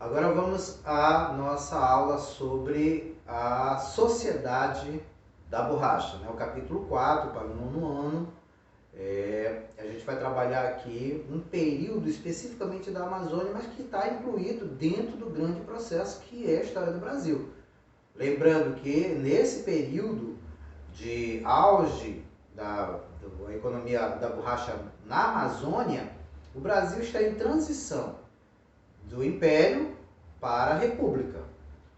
Agora vamos à nossa aula sobre a sociedade da borracha, né? O capítulo 4 para o 9º ano. A gente vai trabalhar aqui um período especificamente da Amazônia, mas que está incluído dentro do grande processo que é a história do Brasil. Lembrando que nesse período de auge da economia da borracha na Amazônia, o Brasil está em transição do Império para a República.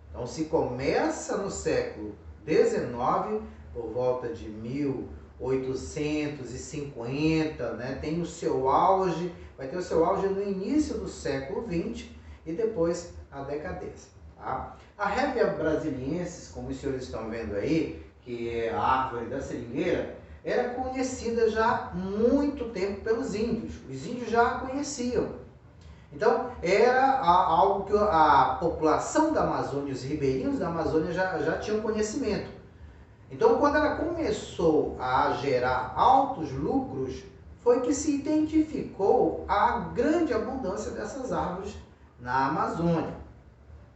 Então se começa no século XIX, por volta de 1850, né, tem o seu auge, vai ter o seu auge no início do século XX e depois a decadência. Tá? A Hevea brasiliensis, como os senhores estão vendo aí, que é a árvore da seringueira, era conhecida já há muito tempo pelos índios. Os índios já a conheciam. Então, era algo que a população da Amazônia, os ribeirinhos da Amazônia já tinham conhecimento. Então, quando ela começou a gerar altos lucros, foi que se identificou a grande abundância dessas árvores na Amazônia.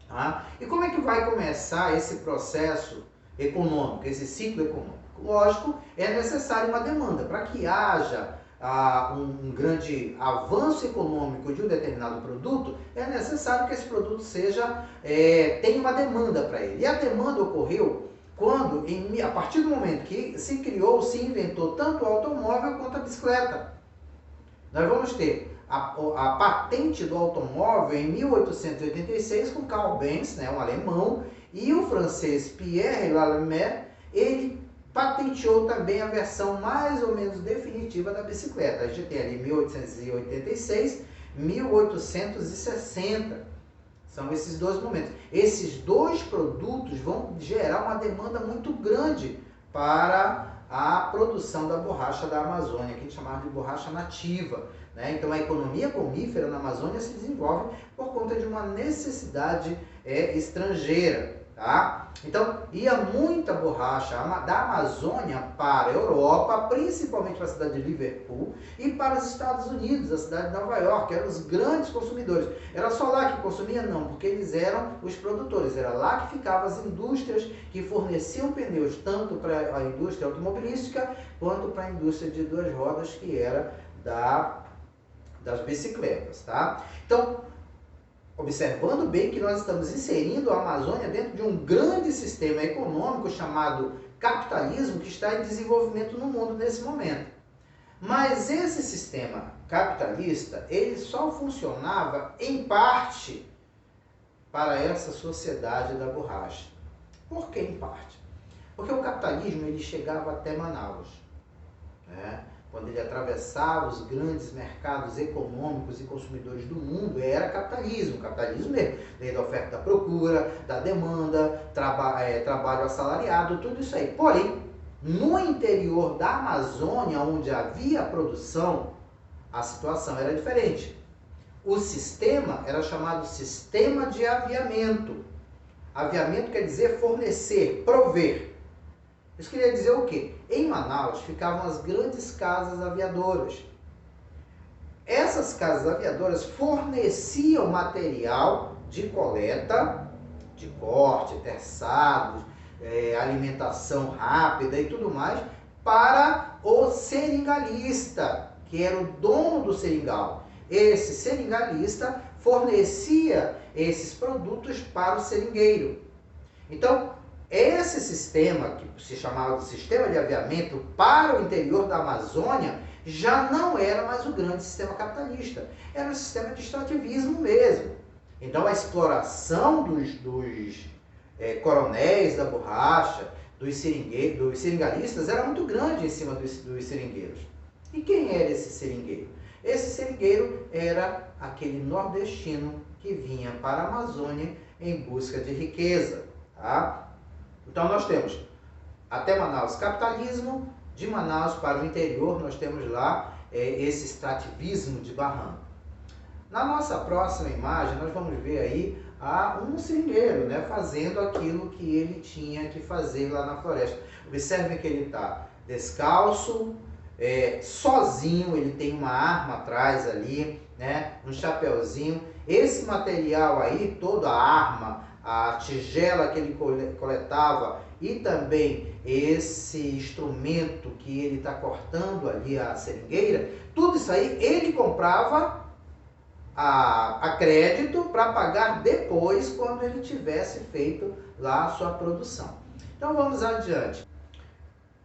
Tá? E como é que vai começar esse processo econômico, esse ciclo econômico? Lógico, é necessário uma demanda. Para que haja um grande avanço econômico de um determinado produto, é necessário que esse produto tenha uma demanda para ele. E a demanda ocorreu quando, a partir do momento que se inventou tanto o automóvel quanto a bicicleta. Nós vamos ter a patente do automóvel em 1886 com Carl Benz, né, um alemão, e o francês Pierre Lalimer, ele patenteou também a versão mais ou menos definitiva da bicicleta. A gente tem ali 1886, 1860. São esses dois momentos. Esses dois produtos vão gerar uma demanda muito grande para a produção da borracha da Amazônia, que a gente chamava de borracha nativa. Né? Então a economia comífera na Amazônia se desenvolve por conta de uma necessidade estrangeira. Tá? Então, ia muita borracha da Amazônia para a Europa, principalmente para a cidade de Liverpool e para os Estados Unidos, a cidade de Nova York, que eram os grandes consumidores. Era só lá que consumia? Não, porque eles eram os produtores, era lá que ficavam as indústrias que forneciam pneus, tanto para a indústria automobilística, quanto para a indústria de duas rodas, que era das bicicletas. Tá? Então, observando bem que nós estamos inserindo a Amazônia dentro de um grande sistema econômico chamado capitalismo, que está em desenvolvimento no mundo nesse momento. Mas esse sistema capitalista, ele só funcionava em parte para essa sociedade da borracha. Por que em parte? Porque o capitalismo ele chegava até Manaus, né? Quando ele atravessava os grandes mercados econômicos e consumidores do mundo, era capitalismo mesmo, lei da oferta e da procura, da demanda, trabalho assalariado, tudo isso aí. Porém, no interior da Amazônia, onde havia produção, a situação era diferente. O sistema era chamado sistema de aviamento. Aviamento quer dizer fornecer, prover. Isso queria dizer o quê? Em Manaus ficavam as grandes casas aviadoras. Essas casas aviadoras forneciam material de coleta, de corte, terçados, alimentação rápida e tudo mais, para o seringalista, que era o dono do seringal. Esse seringalista fornecia esses produtos para o seringueiro. Então, esse sistema, que se chamava de sistema de aviamento para o interior da Amazônia, já não era mais o grande sistema capitalista. Era um sistema de extrativismo mesmo. Então a exploração dos coronéis da borracha, dos seringalistas, era muito grande em cima dos seringueiros. E quem era esse seringueiro? Esse seringueiro era aquele nordestino que vinha para a Amazônia em busca de riqueza. Tá? Então nós temos até Manaus capitalismo, de Manaus para o interior nós temos lá esse extrativismo de barranco. Na nossa próxima imagem nós vamos ver aí um seringueiro, né, fazendo aquilo que ele tinha que fazer lá na floresta. Observem que ele está descalço, sozinho, ele tem uma arma atrás ali, né, um chapeuzinho. esse material aí, toda a arma, a tigela que ele coletava e também esse instrumento que ele está cortando ali a seringueira, tudo isso aí ele comprava a crédito para pagar depois, quando ele tivesse feito lá a sua produção. Então vamos adiante.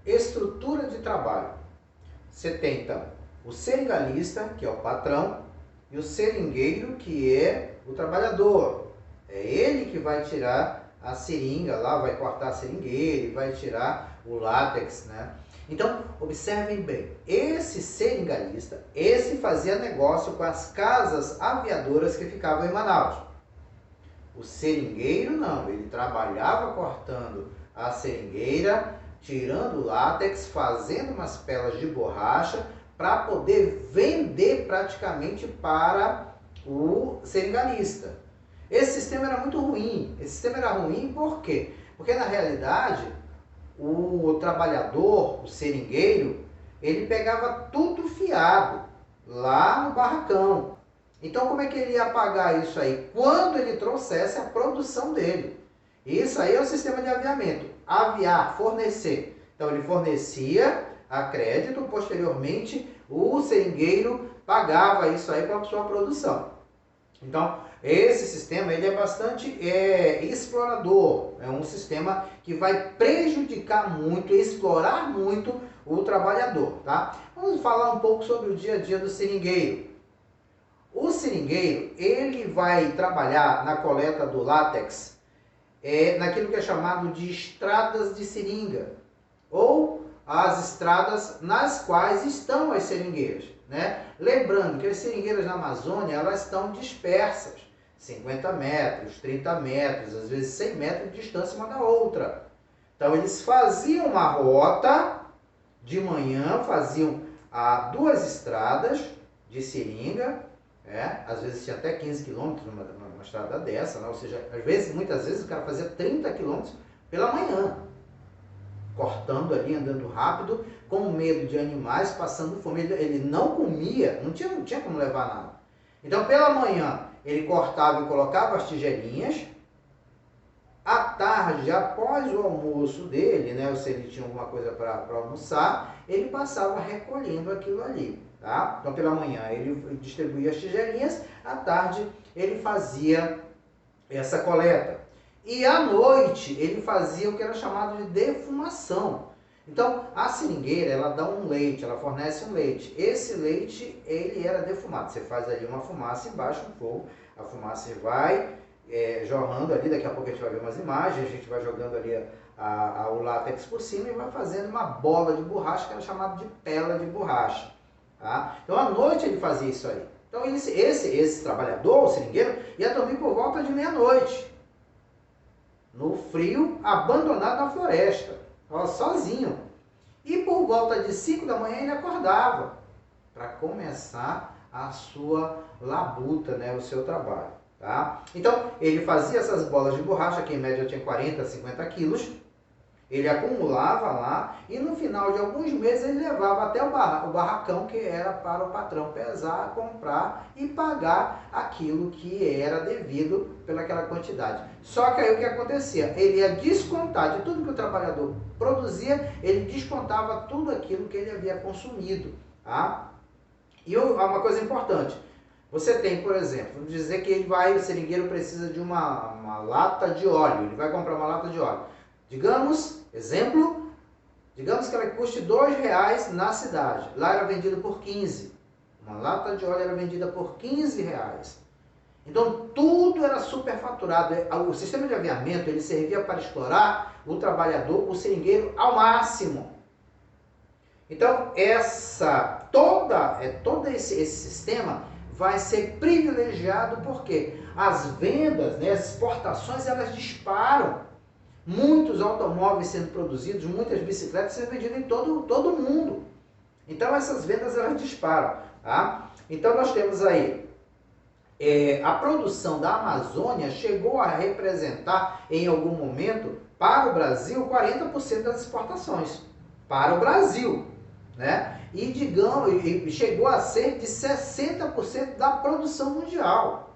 Estrutura de trabalho. Você tem então o seringalista, que é o patrão, e o seringueiro, que é o trabalhador. É ele que vai tirar a seringa lá, vai cortar a seringueira e vai tirar o látex, né? Então, observem bem, esse seringalista, esse fazia negócio com as casas aviadoras que ficavam em Manaus. O seringueiro não, ele trabalhava cortando a seringueira, tirando o látex, fazendo umas pelas de borracha para poder vender praticamente para o seringalista. Esse sistema era muito ruim. Esse sistema era ruim por quê? Porque na realidade o trabalhador, o seringueiro, ele pegava tudo fiado lá no barracão. Então como é que ele ia pagar isso aí? Quando ele trouxesse a produção dele. Isso aí é o sistema de aviamento. Aviar, fornecer. Então ele fornecia a crédito, posteriormente o seringueiro pagava isso aí para a sua produção. Então esse sistema ele é bastante explorador, é um sistema que vai prejudicar muito, explorar muito o trabalhador, tá? Vamos falar um pouco sobre o dia a dia do seringueiro. O seringueiro, ele vai trabalhar na coleta do látex, naquilo que é chamado de estradas de seringa, ou as estradas nas quais estão as seringueiras, né? Lembrando que as seringueiras na Amazônia, elas estão dispersas, 50 metros, 30 metros, às vezes 100 metros de distância uma da outra. Então eles faziam uma rota de manhã, faziam duas estradas de seringa, às vezes tinha até 15 quilômetros numa estrada dessa, né? Ou seja, muitas vezes o cara fazia 30 quilômetros pela manhã, cortando ali, andando rápido, com medo de animais, passando fome. Ele não comia, não tinha como levar nada. Então pela manhã ele cortava e colocava as tigelinhas. À tarde, após o almoço dele, né, ou se ele tinha alguma coisa para almoçar, ele passava recolhendo aquilo ali. Tá? Então pela manhã ele distribuía as tigelinhas, à tarde ele fazia essa coleta. E à noite ele fazia o que era chamado de defumação. Então a seringueira, ela dá um leite, ela fornece um leite. Esse leite, ele era defumado. Você faz ali uma fumaça embaixo do fogo, a fumaça vai jorrando ali, daqui a pouco a gente vai ver umas imagens, a gente vai jogando ali o látex por cima e vai fazendo uma bola de borracha, que era chamado de pela de borracha. Tá? Então à noite ele fazia isso aí. Então esse trabalhador, o seringueiro, ia dormir por volta de meia-noite, no frio, abandonado na floresta, sozinho. E por volta de 5 da manhã ele acordava para começar a sua labuta, né, o seu trabalho. Tá? Então ele fazia essas bolas de borracha, que em média tinha 40, 50 quilos, ele acumulava lá e no final de alguns meses ele levava até o barracão, que era para o patrão pesar, comprar e pagar aquilo que era devido pelaquela quantidade. Só que aí o que acontecia? Ele ia descontar de tudo que o trabalhador produzia, ele descontava tudo aquilo que ele havia consumido. Tá? E uma coisa importante, você tem, por exemplo, vamos dizer que o seringueiro precisa de uma lata de óleo, ele vai comprar uma lata de óleo. Digamos que ela custe R$2 na cidade. Lá era vendido por 15. Uma lata de óleo era vendida por R$15. Então tudo era superfaturado. O sistema de aviamento, ele servia para explorar o trabalhador, o seringueiro, ao máximo. Então todo esse sistema vai ser privilegiado, porque as vendas, né, as exportações, elas disparam. Muitos automóveis sendo produzidos, muitas bicicletas sendo vendidas em todo o mundo. Então essas vendas, elas disparam. Tá? Então nós temos aí, a produção da Amazônia chegou a representar em algum momento para o Brasil 40% das exportações. Para o Brasil. Né? E chegou a ser de 60% da produção mundial.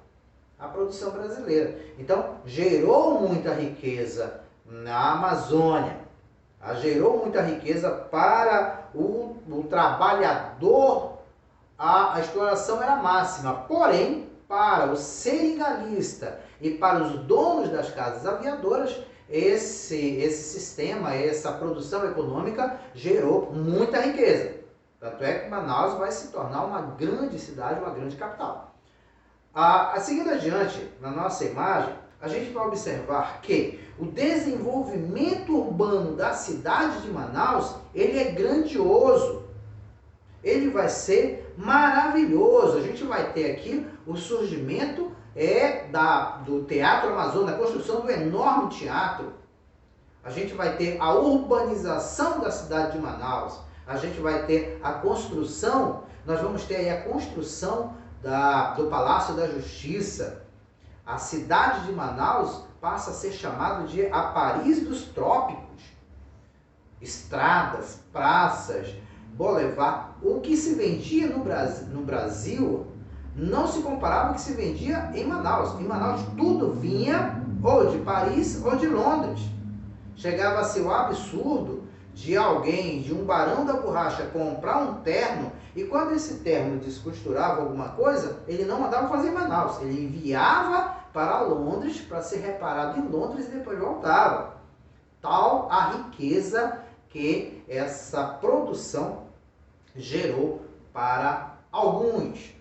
a produção brasileira. Então, gerou muita riqueza na Amazônia, gerou muita riqueza para o trabalhador, a exploração era máxima. Porém, para o seringalista e para os donos das casas aviadoras, esse sistema, essa produção econômica gerou muita riqueza. Tanto é que Manaus vai se tornar uma grande cidade, uma grande capital. Seguindo adiante, na nossa imagem, a gente vai observar que o desenvolvimento urbano da cidade de Manaus, ele é grandioso. Ele vai ser maravilhoso. A gente vai ter aqui o surgimento do Teatro Amazonas, a construção do enorme teatro. A gente vai ter a urbanização da cidade de Manaus. A gente vai ter a construção, nós vamos ter aí a construção do Palácio da Justiça. A cidade de Manaus passa a ser chamada de a Paris dos Trópicos. Estradas, praças, boulevard. O que se vendia no Brasil não se comparava com o que se vendia em Manaus. Em Manaus tudo vinha ou de Paris ou de Londres. Chegava-se o absurdo de alguém, de um barão da borracha, comprar um terno, e quando esse terno descosturava alguma coisa, ele não mandava fazer em Manaus, ele enviava para Londres para ser reparado em Londres e depois voltava. Tal a riqueza que essa produção gerou para alguns.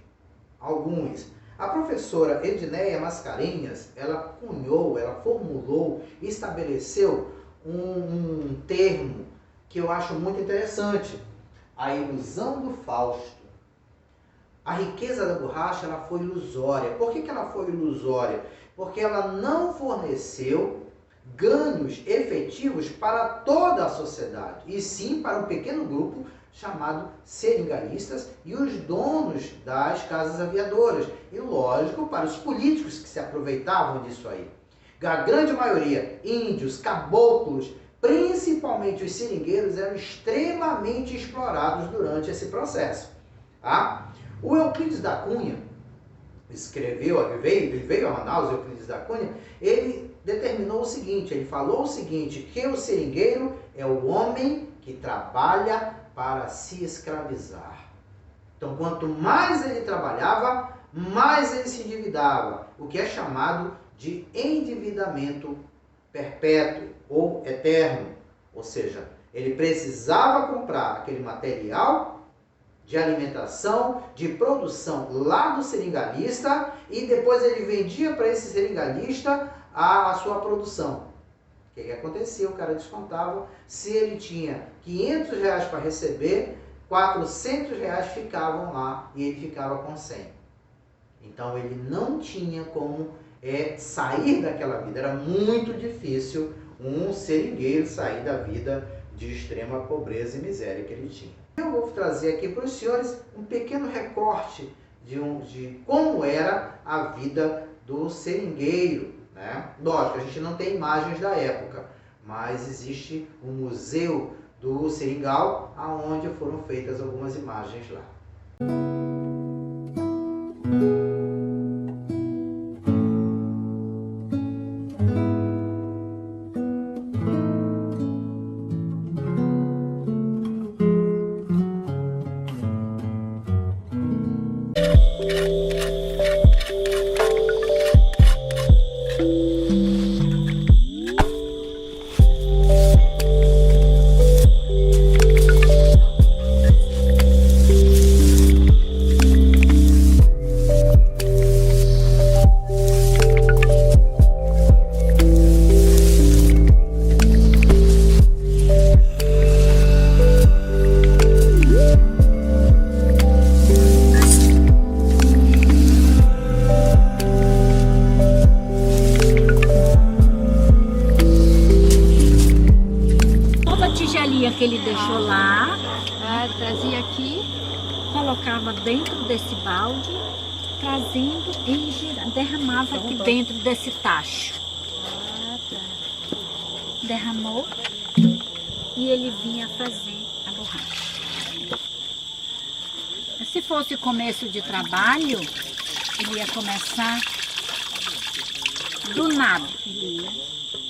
A professora Edneia Mascarenhas, ela cunhou, ela formulou, estabeleceu um termo que eu acho muito interessante: a ilusão do Fausto. A riqueza da borracha, ela foi ilusória. Por que ela foi ilusória? Porque ela não forneceu ganhos efetivos para toda a sociedade, e sim para um pequeno grupo chamado seringalistas e os donos das casas aviadoras. E, lógico, para os políticos que se aproveitavam disso aí. A grande maioria, índios, caboclos, principalmente os seringueiros, eram extremamente explorados durante esse processo. Tá? O Euclides da Cunha ele veio a Manaus, Euclides da Cunha, ele determinou o seguinte, ele falou o seguinte, que o seringueiro é o homem que trabalha para se escravizar. Então, quanto mais ele trabalhava, mais ele se endividava, o que é chamado de endividamento perpétuo ou eterno. Ou seja, ele precisava comprar aquele material de alimentação, de produção lá do seringalista, e depois ele vendia para esse seringalista a sua produção. O que acontecia? O cara descontava. Se ele tinha R$500 para receber, R$400 ficavam lá e ele ficava com 100. Então ele não tinha como sair daquela vida. Era muito difícil um seringueiro sair da vida de extrema pobreza e miséria que ele tinha. Eu vou trazer aqui para os senhores um pequeno recorte de como era a vida do seringueiro, né? Lógico, a gente não tem imagens da época, mas existe o Museu do Seringal, onde foram feitas algumas imagens lá. Que ele deixou lá, trazia aqui, colocava dentro desse balde, trazendo e derramava aqui dentro desse tacho. Derramou e ele vinha fazer a borracha. Se fosse começo de trabalho, ele ia começar Do nada, ele ia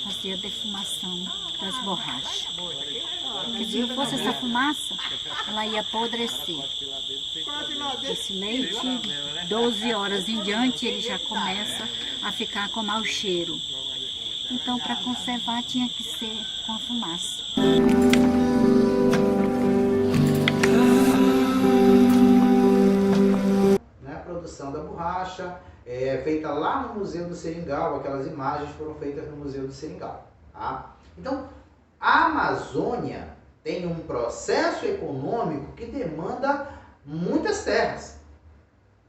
fazer a defumação das borrachas. Porque se não fosse essa fumaça, ela ia apodrecer. Esse leite, 12 horas em diante, ele já começa a ficar com mau cheiro. Então, para conservar, tinha que ser com a fumaça. A produção da borracha é feita lá no Museu do Seringal, aquelas imagens foram feitas no Museu do Seringal. Tá? Então, a Amazônia tem um processo econômico que demanda muitas terras,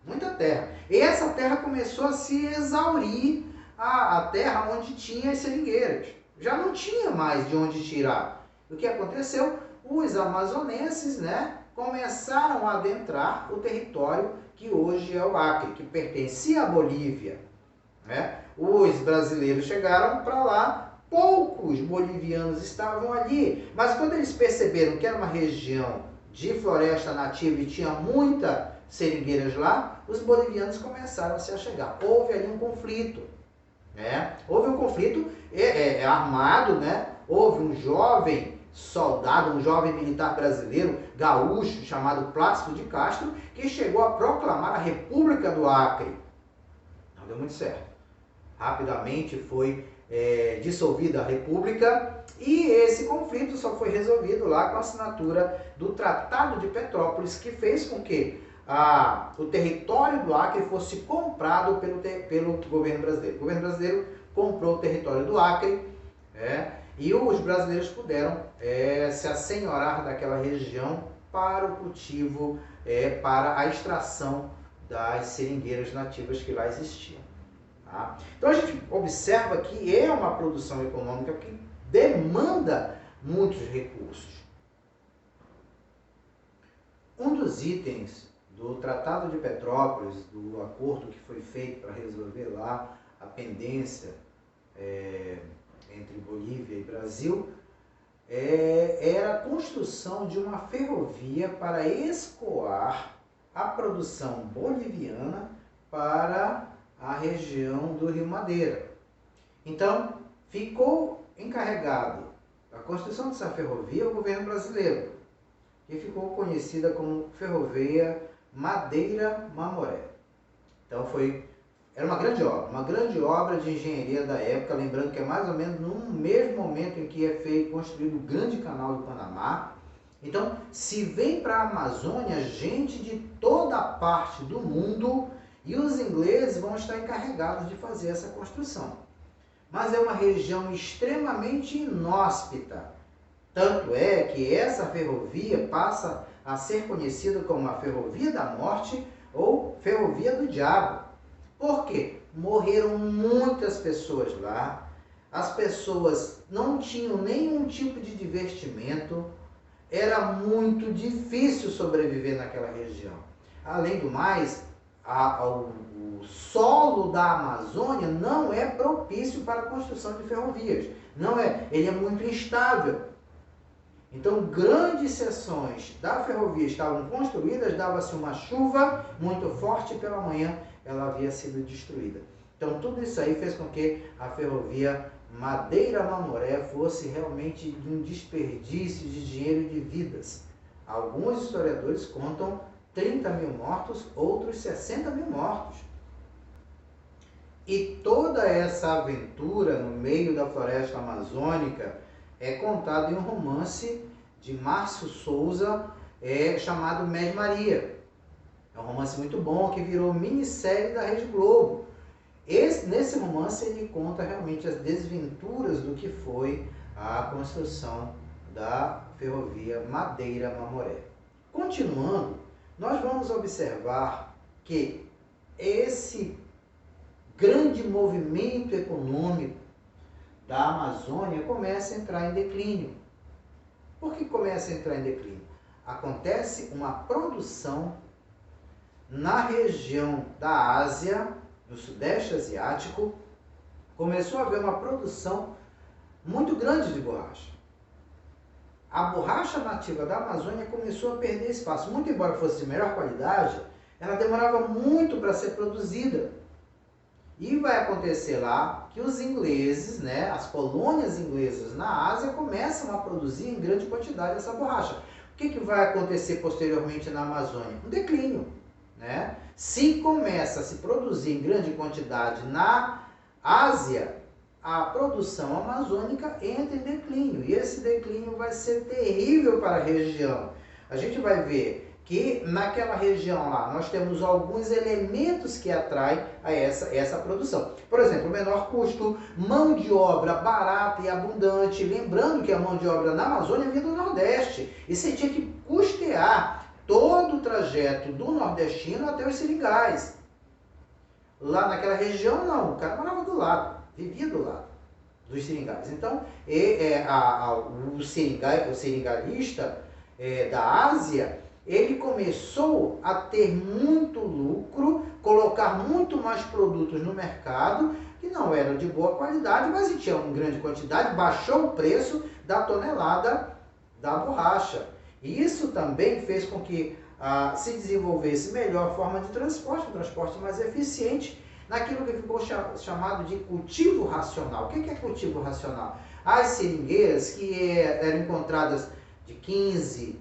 muita terra. E essa terra começou a se exaurir, a terra onde tinha as seringueiras. Já não tinha mais de onde tirar. O que aconteceu? Os amazonenses, começaram a adentrar o território que hoje é o Acre, que pertencia à Bolívia. Os brasileiros chegaram para lá, poucos bolivianos estavam ali, mas quando eles perceberam que era uma região de floresta nativa e tinha muitas seringueiras lá, os bolivianos começaram a se achegar. Houve ali um conflito. Houve um conflito armado, houve um jovem soldado, um jovem militar brasileiro, gaúcho, chamado Plácido de Castro, que chegou a proclamar a República do Acre. Não deu muito certo. Rapidamente foi dissolvida a República e esse conflito só foi resolvido lá com a assinatura do Tratado de Petrópolis, que fez com que o território do Acre fosse comprado pelo governo brasileiro. O governo brasileiro comprou o território do Acre, e os brasileiros puderam se assenhorar daquela região para o cultivo, para a extração das seringueiras nativas que lá existiam. Tá? Então a gente observa que é uma produção econômica que demanda muitos recursos. Um dos itens do Tratado de Petrópolis, do acordo que foi feito para resolver lá a pendência entre Bolívia e Brasil, era a construção de uma ferrovia para escoar a produção boliviana para a região do Rio Madeira. Então, ficou encarregado a construção dessa ferrovia ao governo brasileiro, que ficou conhecida como Ferrovia Madeira-Mamoré. Então era uma grande obra de engenharia da época, lembrando que é mais ou menos no mesmo momento em que construído o Grande Canal do Panamá. Então, se vem para a Amazônia gente de toda a parte do mundo, e os ingleses vão estar encarregados de fazer essa construção. Mas é uma região extremamente inóspita. Tanto é que essa ferrovia passa a ser conhecida como a Ferrovia da Morte ou Ferrovia do Diabo. Por quê? Morreram muitas pessoas lá, as pessoas não tinham nenhum tipo de divertimento, era muito difícil sobreviver naquela região. Além do mais, o solo da Amazônia não é propício para a construção de ferrovias. Ele é muito instável. Então, grandes seções da ferrovia estavam construídas, dava-se uma chuva muito forte e pela manhã ela havia sido destruída. Então, tudo isso aí fez com que a ferrovia Madeira-Mamoré fosse realmente um desperdício de dinheiro e de vidas. Alguns historiadores contam 30 mil mortos, outros 60 mil mortos. E toda essa aventura no meio da floresta amazônica é contada em um romance de Márcio Souza, chamado Média Maria. É um romance muito bom que virou minissérie da Rede Globo. Nesse romance ele conta realmente as desventuras do que foi a construção da ferrovia Madeira-Mamoré. Continuando, nós vamos observar que esse grande movimento econômico da Amazônia começa a entrar em declínio. Por que começa a entrar em declínio? Acontece uma produção na região da Ásia, no Sudeste Asiático, começou a haver uma produção muito grande de borracha. A borracha nativa da Amazônia começou a perder espaço. Muito embora fosse de melhor qualidade, ela demorava muito para ser produzida. E vai acontecer lá que os ingleses, né, as colônias inglesas na Ásia começam a produzir em grande quantidade essa borracha. O que vai acontecer posteriormente na Amazônia? Um declínio, né? Se começa a se produzir em grande quantidade na Ásia, a produção amazônica entra em declínio. E esse declínio vai ser terrível para a região. A gente vai ver que naquela região lá nós temos alguns elementos que atraem a essa produção. Por exemplo, menor custo, mão de obra barata e abundante. Lembrando que a mão de obra na Amazônia vinha do Nordeste. E você tinha que custear todo o trajeto do nordestino até os seringais. Lá naquela região não, o cara morava do lado, vivia do lado dos seringais. Então, o seringalista da Ásia, ele começou a ter muito lucro, colocar muito mais produtos no mercado, que não eram de boa qualidade, mas tinha uma grande quantidade, baixou o preço da tonelada da borracha. E isso também fez com que se desenvolvesse melhor forma de transporte, um transporte mais eficiente, naquilo que ficou chamado de cultivo racional. O que é cultivo racional? As seringueiras que eram encontradas de 15,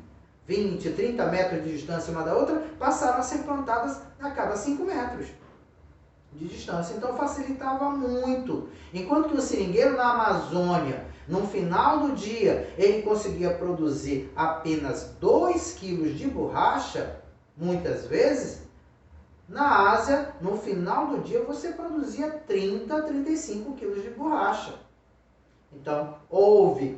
20, 30 metros de distância uma da outra, passaram a ser plantadas a cada 5 metros de distância. Então facilitava muito. Enquanto que o seringueiro na Amazônia, no final do dia, ele conseguia produzir apenas 2 quilos de borracha, muitas vezes, na Ásia, no final do dia, você produzia 30, 35 quilos de borracha. Então,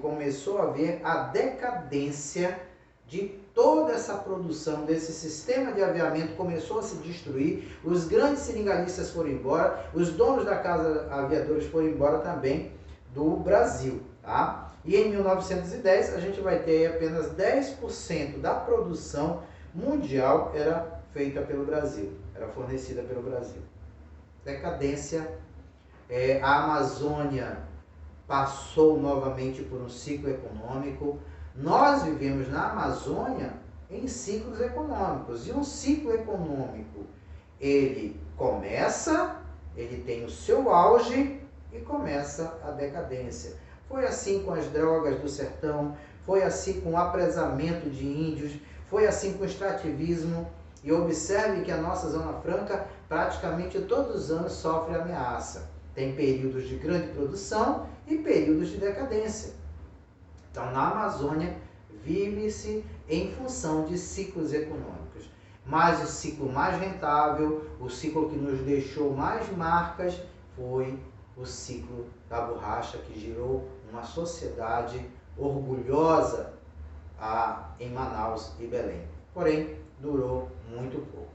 começou a haver a decadência de toda essa produção, desse sistema de aviamento começou a se destruir, os grandes seringalistas foram embora, os donos da casa aviadores foram embora também do Brasil, tá? E em 1910 a gente vai ter apenas 10% da produção mundial era feita pelo Brasil, era fornecida pelo Brasil. Decadência, a Amazônia passou novamente por um ciclo econômico. Nós vivemos na Amazônia em ciclos econômicos. E um ciclo econômico, ele tem o seu auge e começa a decadência. Foi assim com as drogas do sertão, foi assim com o apresamento de índios, foi assim com o extrativismo. E observe que a nossa Zona Franca praticamente todos os anos sofre ameaça. Tem períodos de grande produção e períodos de decadência. Então, na Amazônia, vive-se em função de ciclos econômicos. Mas o ciclo mais rentável, o ciclo que nos deixou mais marcas, foi o ciclo da borracha, que gerou uma sociedade orgulhosa em Manaus e Belém. Porém, durou muito pouco.